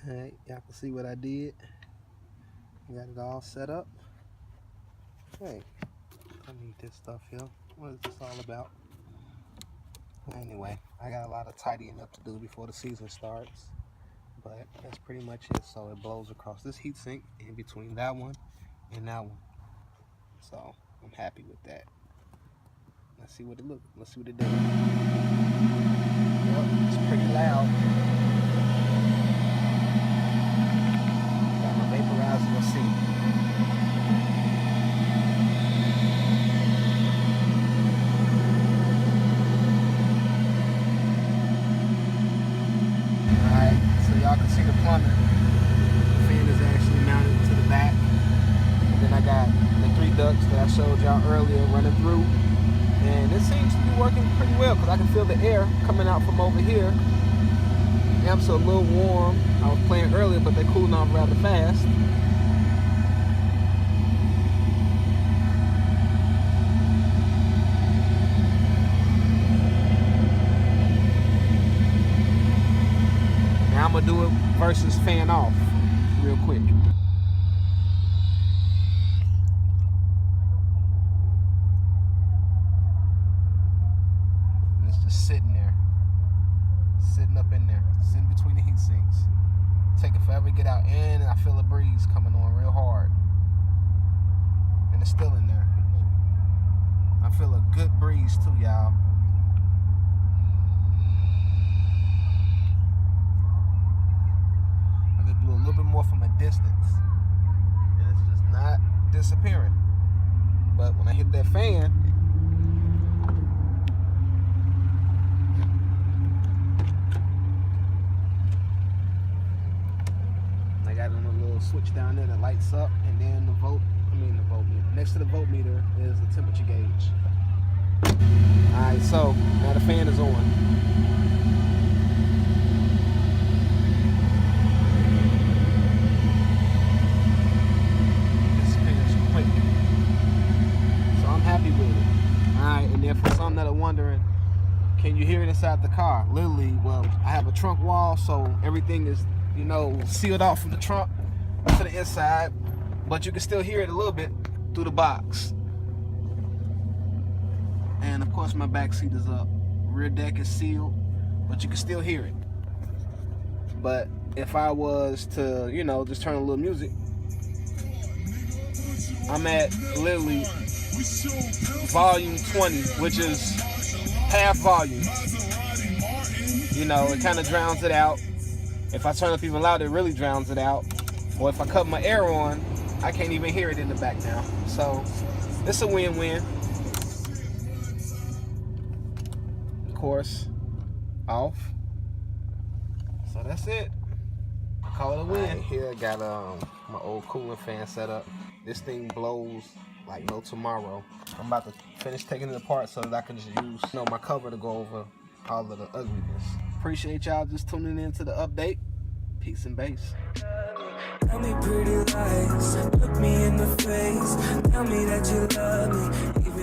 Alright, y'all can see what I did. Got it all set up. Hey, I need this stuff here. What is this all about? Anyway, I got a lot of tidying up to do before the season starts. But that's pretty much it. So it blows across this heatsink in between that one and that one. So I'm happy with that. Let's see what it looks. Let's see what it does. Well, it's pretty loud. Got my vaporizer. Let's see. Alright, so y'all can see the plumbing. The fan is actually mounted to the back. And then I got the 3 ducts that I showed y'all earlier running through. And it seems to be working pretty well because I can feel the air coming out from over here. The amps are a little warm. I was playing earlier, but they're cooling off rather fast. Now I'm going to do it versus fan off real quick. Sitting there, sitting up in there, sitting between the heat sinks. Taking forever to get out, and I feel a breeze coming on real hard, and it's still in there. I feel a good breeze too, y'all. I just blew a little bit more from a distance, and it's just not disappearing. But when I hit that fan, got on a little switch down there that lights up, and then the voltmeter. Next to the voltmeter is the temperature gauge. Alright, so now the fan is on. This finished quick. So I'm happy with it. Alright, and then for some that are wondering, can you hear it inside the car? Literally, well, I have a trunk wall, so everything is, you know, sealed off from the trunk to the inside, but you can still hear it a little bit through the box. And of course my back seat is up. Rear deck is sealed, but you can still hear it. But if I was to, you know, just turn a little music, I'm at literally volume 20, which is half volume. You know, it kind of drowns it out. If I turn up even louder, it really drowns it out. Or if I cut my air on, I can't even hear it in the back now. So it's a win-win. Of course, off. So that's it. I call it a win. Right, here I got my old cooling fan set up. This thing blows like no tomorrow. I'm about to finish taking it apart so that I can just use, you know, my cover to go over all of the ugliness. Appreciate y'all just tuning in to the update. Peace and bass. Tell me pretty lies, look me in the face. Tell me that you love me.